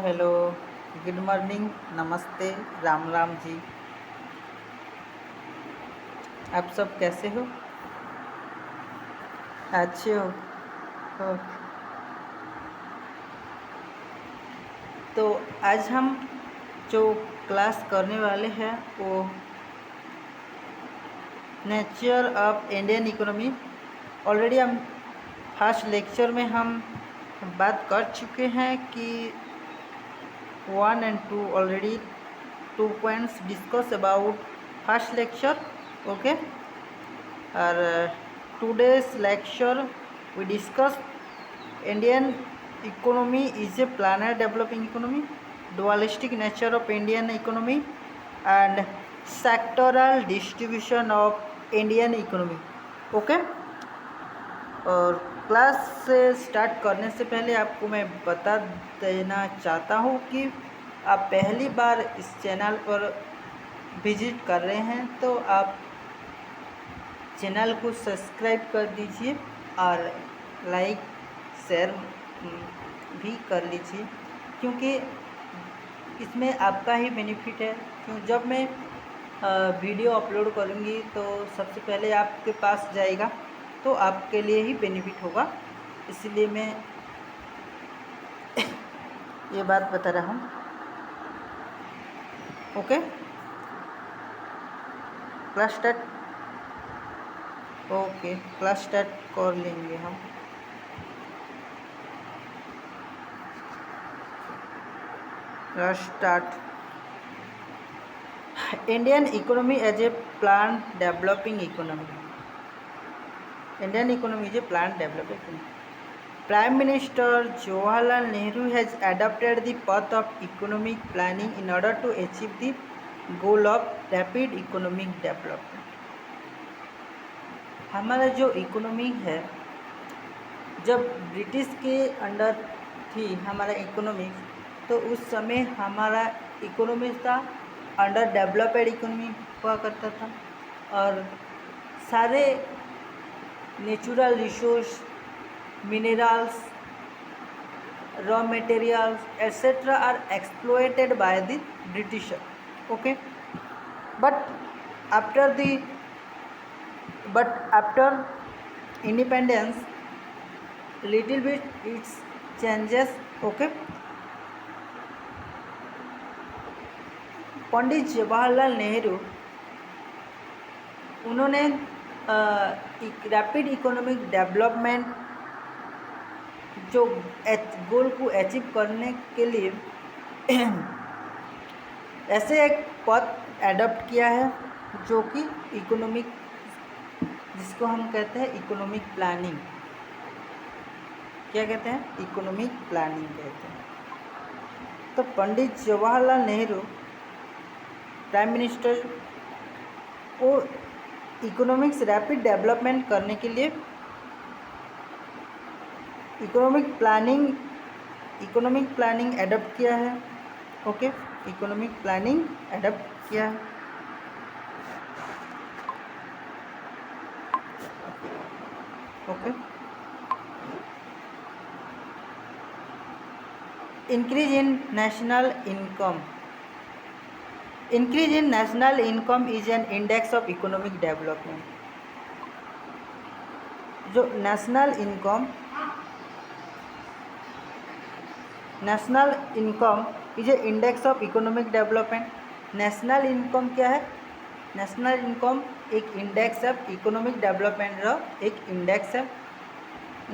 Hello, good morning, नमस्ते, राम राम जी। आप सब कैसे हो? अच्छे हो? ओके। तो आज हम जो क्लास करने वाले हैं वो nature of Indian economy. Already हम फर्स्ट लेक्चर में हम बात कर चुके हैं कि 1 and 2 already 2 points discussed about first lecture. Okay. Today's lecture we discuss Indian economy is a planar developing economy, dualistic nature of Indian economy, and sectoral distribution of Indian economy. Okay. और class से start करने से पहले आपको मैं बता देना चाहता हूँ कि आप पहली बार इस चैनल पर विजिट कर रहे हैं तो आप चैनल को सब्सक्राइब कर दीजिए और लाइक शेयर भी कर लीजिए, क्योंकि इसमें आपका ही बेनिफिट है। क्यों जब मैं वीडियो अपलोड करूँगी तो सबसे पहले आपके पास जाएगा, तो आपके लिए ही बेनिफिट होगा, इसलिए मैं ये बात बता रहा हूँ। Okay, class start. Okay, class start कर लेंगे हम। Class start. Indian economy as a plan developing economy. Indian economy is a plan developing economy. Prime Minister Jawaharlal Nehru has adopted the path of economic planning in order to achieve the goal of rapid economic development. हमारा जो economy है, जब British के under थी हमारा economy, तो उस समय हमारा इकोनॉमी था अंडर डेवलप्ड इकोनॉमी हुआ करता था, और सारे natural resource, minerals, raw materials, etc. are exploited by the Britisher. Okay, but after independence, little bit its changes. Okay, Pandit Jawaharlal Nehru उन्होंने रैपिड इकोनॉमिक डेवलपमेंट जो गोल को अचीव करने के लिए ऐसे एक पथ एडॉप्ट किया है जो कि इकोनॉमिक, जिसको हम कहते हैं इकोनॉमिक प्लानिंग। क्या कहते हैं? इकोनॉमिक प्लानिंग कहते हैं। तो पंडित जवाहरलाल नेहरू प्राइम मिनिस्टर को इकोनॉमिक्स रैपिड डेवलपमेंट करने के लिए इकोनॉमिक प्लानिंग एडॉप्ट किया है। ओके, इकोनॉमिक प्लानिंग एडॉप्ट किया है। Okay, increase in national income is an index of economic development. जो national income is a index of economic development. National income क्या है? नेशनल इनकम एक इंडेक्स ऑफ इकोनॉमिक डेवलपमेंट रो एक index है।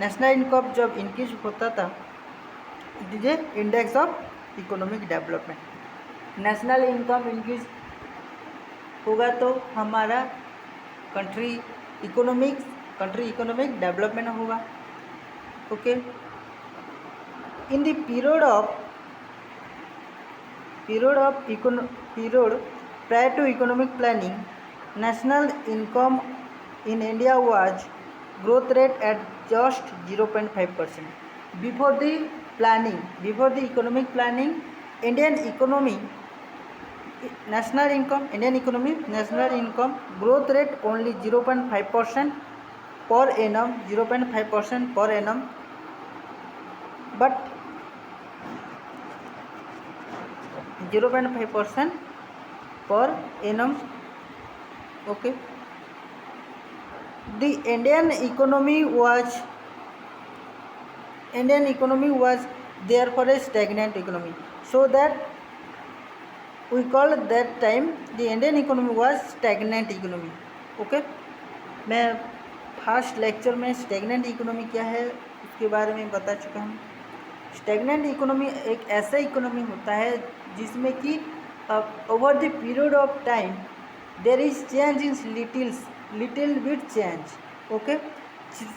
National income जब इंक्रीज होता था, it is a index of economic development. National income increase होगा तो हमारा कंट्री इकोनॉमिक डेवलपमेंट होगा। Okay, in the period prior to economic planning, national income in India was growth rate at just 0.5%. Before the economic planning, Indian economy national income growth rate only 0.5% per annum, but 0.5% per annum. Okay, the Indian economy was therefore a stagnant economy, so that we call that time the Indian economy was stagnant economy. Okay, मैं first lecture में stagnant economy क्या है उसके बारे में बता चुका हूँ। स्टैग्नेंट इकोनॉमी एक ऐसा इकोनॉमी होता है जिसमें कि over the period of time there is change in little bit change. Okay,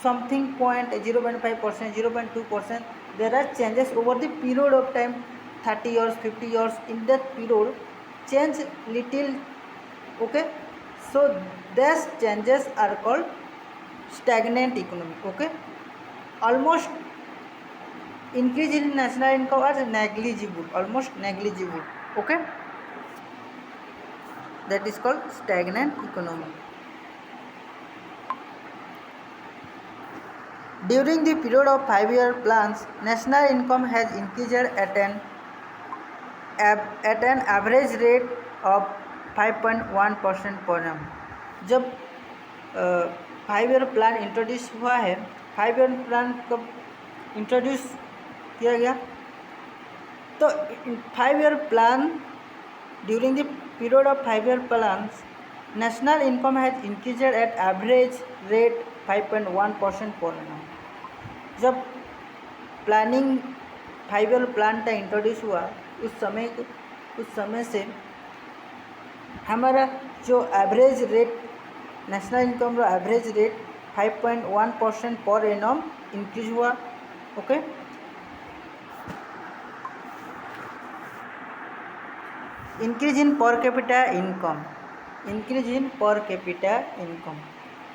something 0.5%, 0.2%, there are changes over the period of time, 30 years, 50 years. In that period change little. Okay, so these changes are called stagnant economy. Okay, almost increase in national income was negligible, almost negligible. Okay, that is called stagnant economy. During the period of 5-year plans, national income has increased at an average rate of 5.1% per annum. जब 5-year plan introduce हुआ है, 5-year plan कब introduce किया गया? तो 5-year plan, during the period of 5-year plans, national income has increased at average rate 5.1% per annum. जब planning 5-year plan का introduce हुआ उस समय से हमारा जो एवरेज रेट नेशनल इनकम का average rate 5.1% per annum increase हुआ. Okay, increase in per capita income. Increase in per capita income.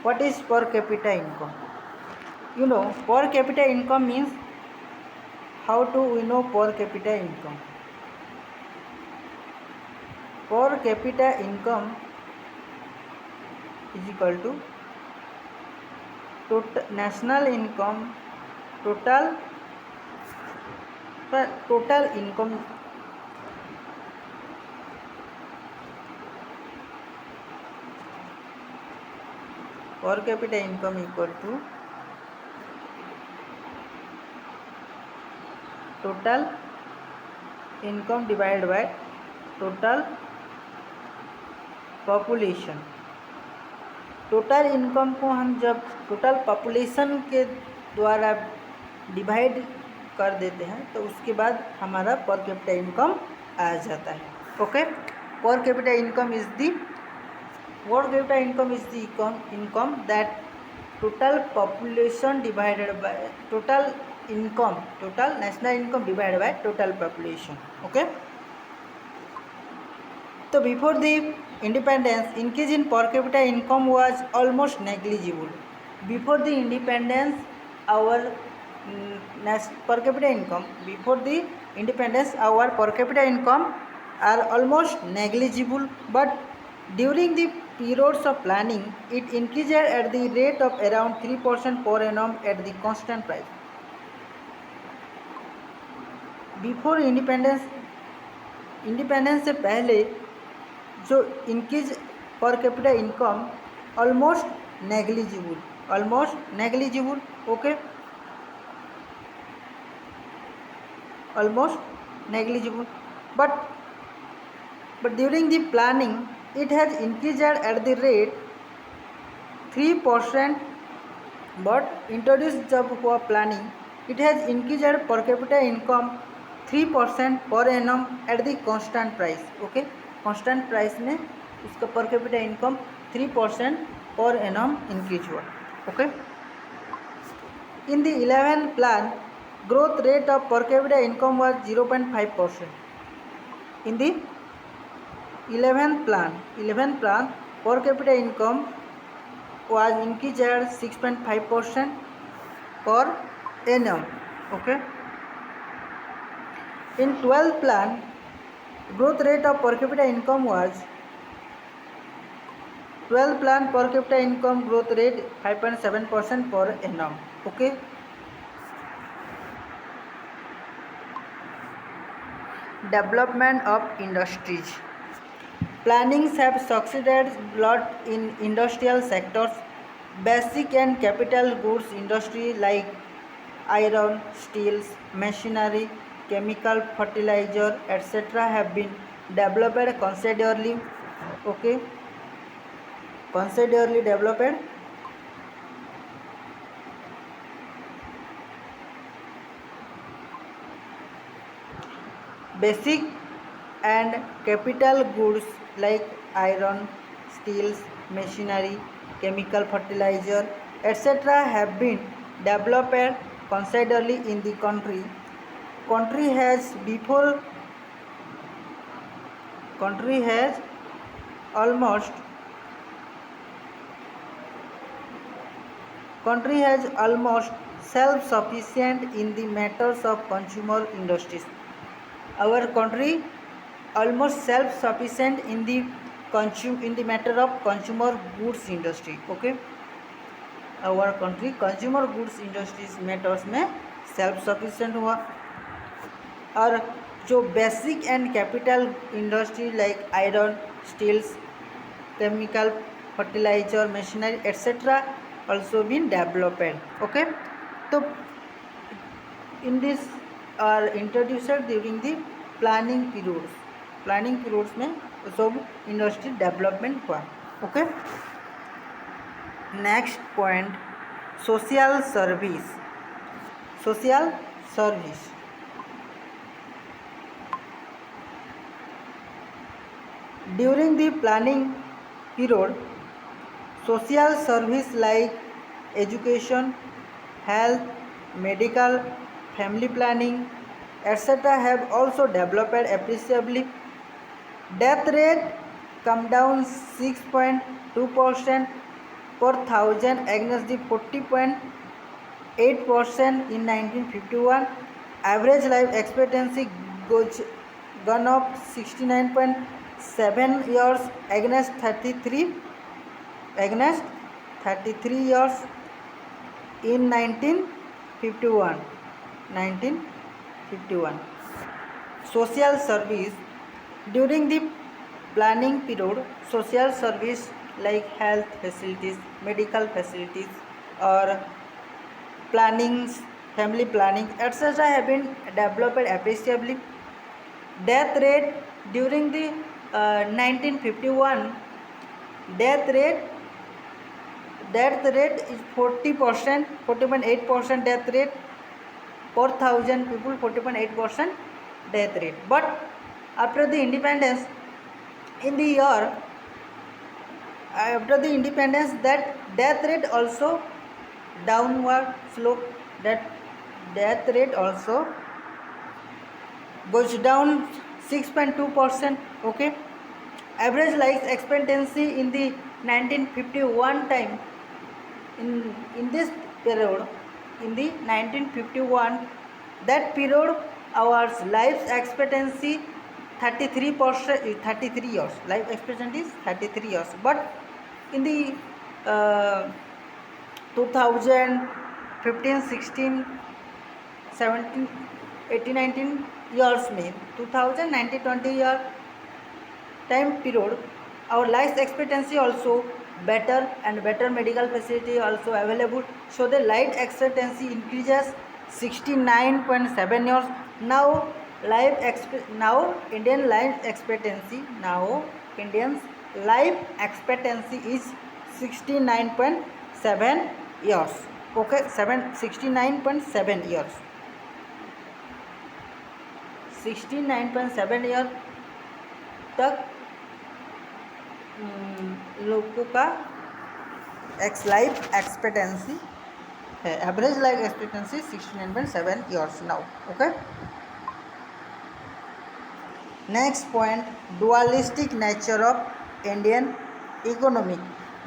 What is per capita income? You know, per capita income means, how do we know per capita income? Per capita income is equal to total national income, total income, per capita income equal to total income divided by total population. Total income को हम जब total population के द्वारा divide कर देते हैं तो उसके बाद हमारा पर कैपिटा इनकम आ जाता है. ओके, पर capita income is the income that total population divided by total national income divided by total population. Okay, so before the independence, increase in per capita income was almost negligible. Before the independence, our per capita income, before the independence, our per capita income are almost negligible, but during the periods of planning, it increased at the rate of around 3% per annum at the constant price. Before independence से पहले जो increase पर capita income almost negligible. Okay, almost negligible, but during the planning it has increased at the rate 3%, but introduced जब हुआ planning, it has increased per capita income 3% per annum at the constant price. Okay, constant price में उसका पर capita income 3% पर annum increase हुआ. Okay, in the 11th plan, growth rate of per capita income was 0.5%. in the 11th plan, per capita income was increased at 6.5% per annum. Okay, in 12th plan, growth rate of per capita income was 12th plan per capita income growth rate 5.7% per annum. Okay, development of industries. Plannings have succeeded a lot in industrial sectors. Basic and capital goods industry like iron, steels, machinery, chemical, fertilizer, etc. have been developed considerably. Okay, considerably developed. Basic and capital goods like iron, steels, machinery, chemical fertilizer, etc. have been developed considerably in the country. Country has before country has almost country has almost self-sufficient in the matters of consumer industries. Our country almost self-sufficient in the matter of consumer goods industry. Okay, our country consumer goods industries matters में self sufficient हुआ. और जो basic and capital industry like iron, steels, chemical fertiliser, machinery etcetera also been developed. Okay, तो in this are introduced during the planning periods में सब industry development हुआ. Okay, next point social service. During the planning period, social service like education, health, medical, family planning, etc. have also developed appreciably. Death rate come down 6.2% per thousand against the 40.8% in 1951. Average life expectancy gone up 69.7 years against 33 years in 1951. Social service. During the planning period, social service like health facilities, medical facilities, or plannings, family planning, etc. have been developed appreciably. Death rate during the 1951, death rate is 40%, 40.8% death rate per thousand people, 40.8% death rate. But after the independence, that death rate also downward slope. That death rate also goes down 6.2%. Okay, average life expectancy in the 1951 time, in this period, in the 1951, that period our life expectancy 33 years. Life expectancy is 33 years. But in the 2015, 16, 17, 18, 19 years में 2019, 20 year time period, our life expectancy also better and better medical facility also available. So the life expectancy increases 69.7 years. Now Indian life expectancy is 69.7 years. Okay, 69.7 years. 69.7 year तक लोगों का life expectancy है. Average life expectancy 69.7 years now. Okay, next point dualistic nature of Indian economy.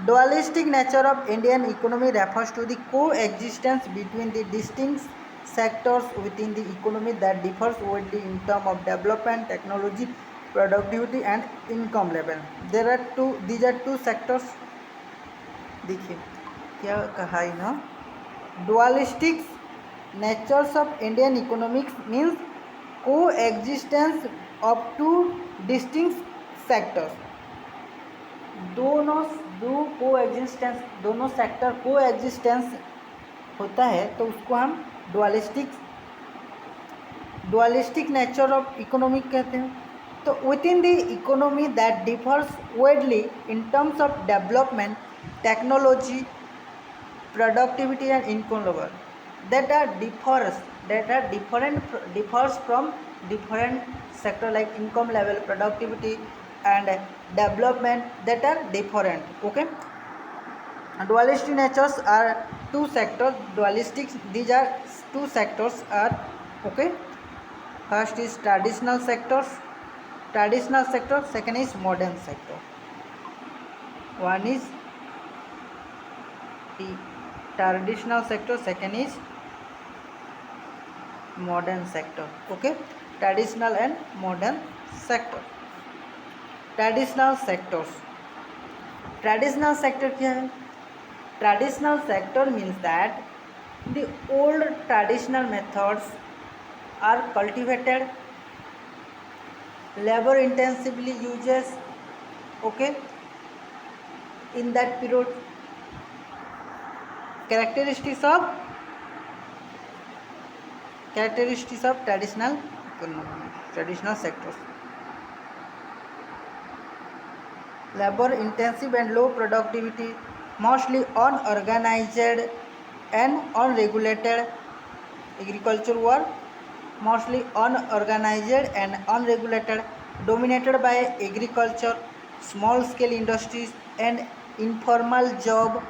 Dualistic nature of Indian economy refers to the coexistence between the distinct sectors within the economy that differs widely in terms of development, technology, productivity and income level. These are two sectors. देखिए क्या कहा है Dualistic natures of Indian economics means coexistence of two distinct sectors. दोनों दो दोनों sector coexistence होता है तो उसको हम डुअलिस्टिक नेचर ऑफ इकोनॉमी कहते हैं. तो with in the economy that differs widely in terms of development, technology, productivity and income level, that are differs from different sector like income level, productivity and development, that are different. Okay, dualistic natures are two sectors. These are two sectors are, okay, first is traditional sector, second is modern sector. One is the traditional sector, second is modern sector. Okay, traditional and modern sector. Traditional sector क्या है? Traditional sector means that the old traditional methods are cultivated, labor intensively uses, okay, in that period. Characteristics of traditional economy, traditional sectors: labor intensive and low productivity, mostly unorganized and unregulated. Agriculture work, mostly unorganized and unregulated, dominated by agriculture, small scale industries and informal job,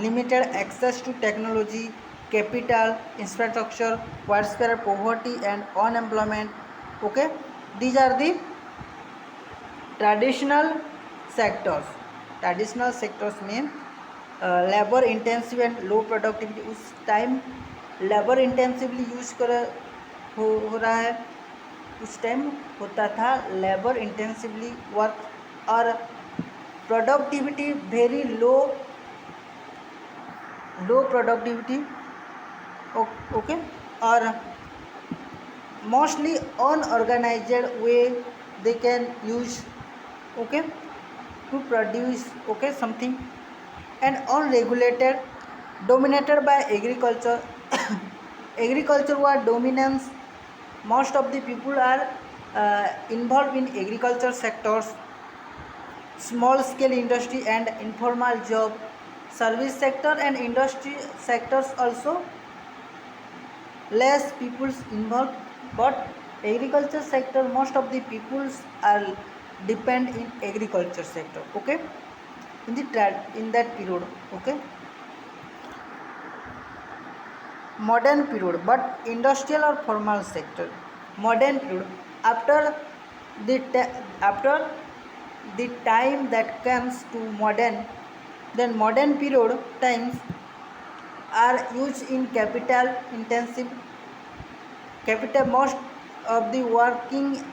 limited access to technology, capital, infrastructure, widespread poverty and unemployment. Okay, these are the traditional sectors. Traditional sectors में labour intensive and low productivity, उस time labour intensively use हो रहा है, उस time होता था labour intensively work, और productivity very low productivity. Okay, और mostly unorganised way they can use, okay, to produce, okay, something, and unregulated, dominated by agriculture. Agriculture was dominance. Most of the people are involved in agriculture sectors, small scale industry and informal job, service sector and industry sectors also less peoples involved, but agriculture sector most of the peoples are depend in agriculture sector. Okay, in that period. Okay, modern period, but industrial or formal sector. Modern period, after the time that comes to modern, then modern period times are used in capital intensive. Most of the working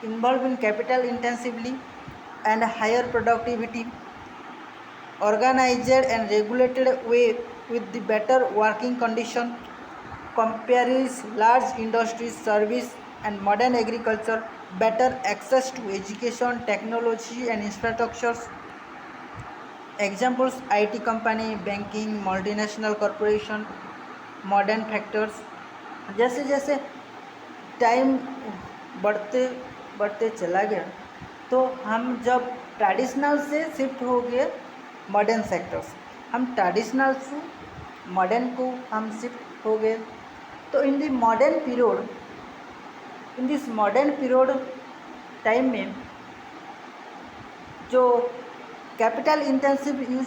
involved in capital intensively and higher productivity, organized and regulated way with the better working condition, compares large industries, service and modern agriculture, better access to education, technology and infrastructures. Examples: IT company, banking, multinational corporation, modern factors. जैसे जैसे time बढ़ते चला गया, तो हम जब traditional से shift हो गए मॉडर्न सेक्टर्स, हम ट्रेडिशनल से मॉडर्न को हम शिफ्ट हो गए. तो in this modern period time में जो कैपिटल इंटेंसिव यूज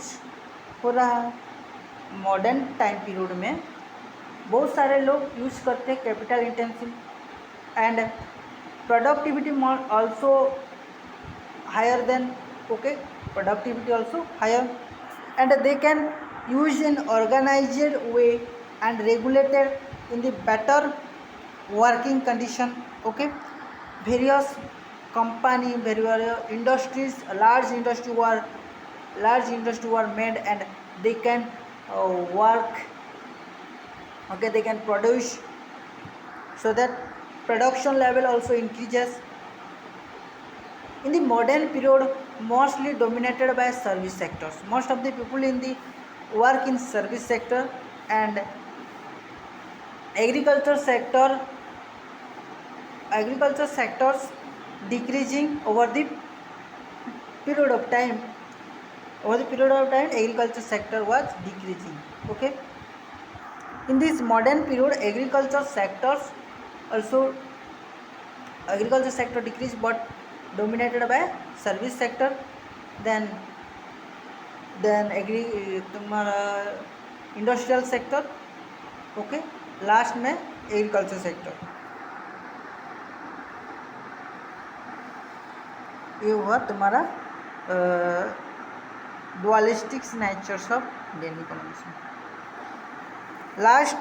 हो रहा है, मॉडर्न टाइम पीरियड में बहुत सारे लोग यूज करते हैं capital intensive, and productivity also higher than, okay, productivity also higher, and they can use in organized way and regulated in the better working condition. Okay, various company, various industries, large industry were made, and they can work, okay, they can produce, so that production level also increases. In the modern period, mostly dominated by service sectors. Most of the people in the work in service sector, and agriculture sector, agriculture sectors decreasing over the period of time. Over the period of time, agriculture sector was decreasing. Okay. In this modern period, also agriculture sector decreased, but dominated by service sector. then तुम्हारा industrial sector. Okay. Last में agriculture sector. ये हुआ तुम्हारा dualistics natures of Indian economy. Last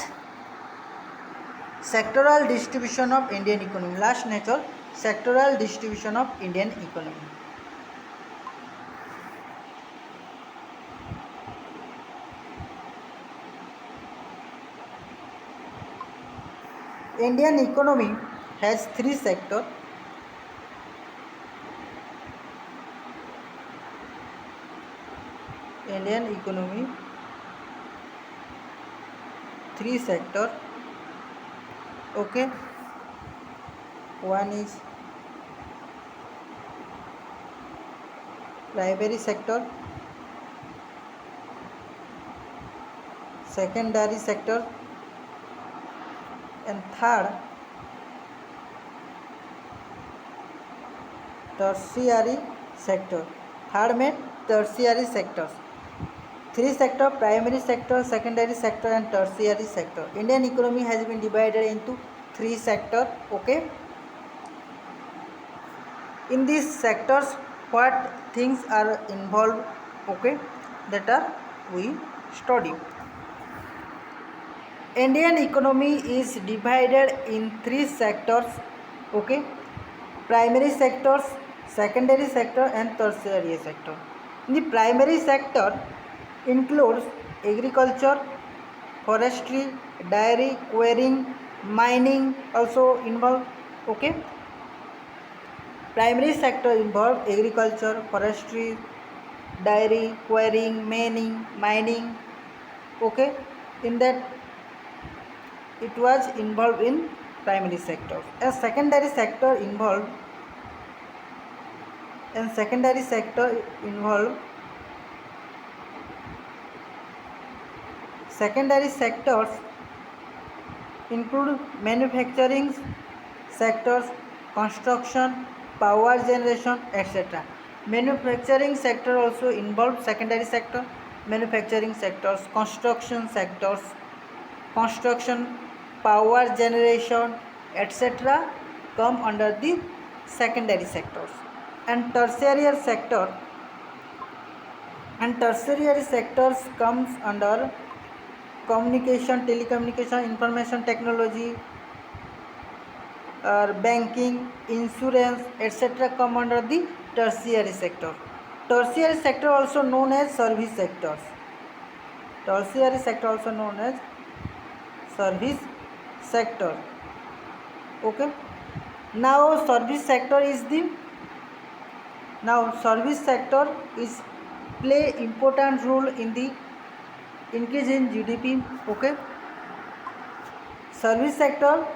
sectoral distribution of Indian economy. Last nature sectoral distribution of Indian economy. Indian economy has three sectors. Indian economy three sectors. Okay. One is primary sector, secondary sector, and third tertiary sector. Third में tertiary sectors. Three sector: primary sector, secondary sector, and tertiary sector. Indian economy has been divided into three sectors. Okay. In these sectors, what things are involved? Okay, that are we study. Indian economy is divided in three sectors. Okay. Primary sectors, secondary sector, and tertiary sector. In the primary sector includes agriculture, forestry, dairy, quarrying, mining also involved. Okay. Primary sector involved agriculture, forestry, dairy, quarrying, mining. Okay. In that it was involved in primary sector. A secondary sector involved secondary sectors include manufacturing sectors, construction, power generation, etc. Manufacturing sector also involved secondary sector. Manufacturing sectors, construction, power generation, etc. come under the secondary sectors. And tertiary sectors comes under communication, telecommunication, information technology, banking, insurance, etc. come under the tertiary sector. Tertiary sector also known as service sectors. Tertiary sector also known as service sector. Okay. Now service sector is play important role in the increase in GDP. Okay. Service sector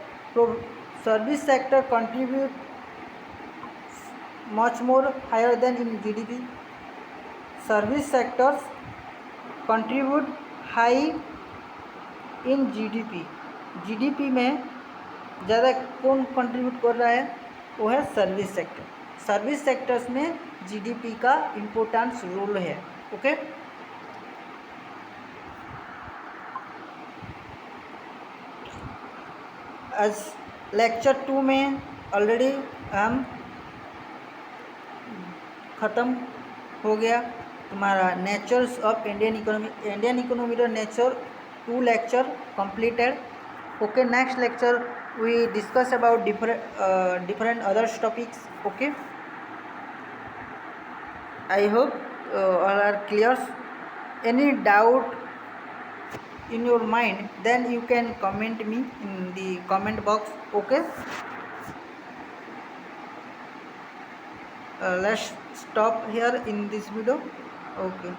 contribute much more higher than in GDP. Service sectors contribute high in GDP में ज़्यादा कौन contribute कर रहा है? वो है service sector. Service sectors में GDP का इम्पोर्टेंस रोल है. ओके. आज लेक्चर 2 में ऑलरेडी हम ख़त्म हो गया तुम्हारा नेचर्स ऑफ इंडियन इकोनॉमी का nature 2 lecture completed. Okay. Next lecture we discuss about different other topics. Okay. I hope all are clear. Any doubt in your mind, then you can comment me in the comment box. Okay. let's stop here in this video. Okay.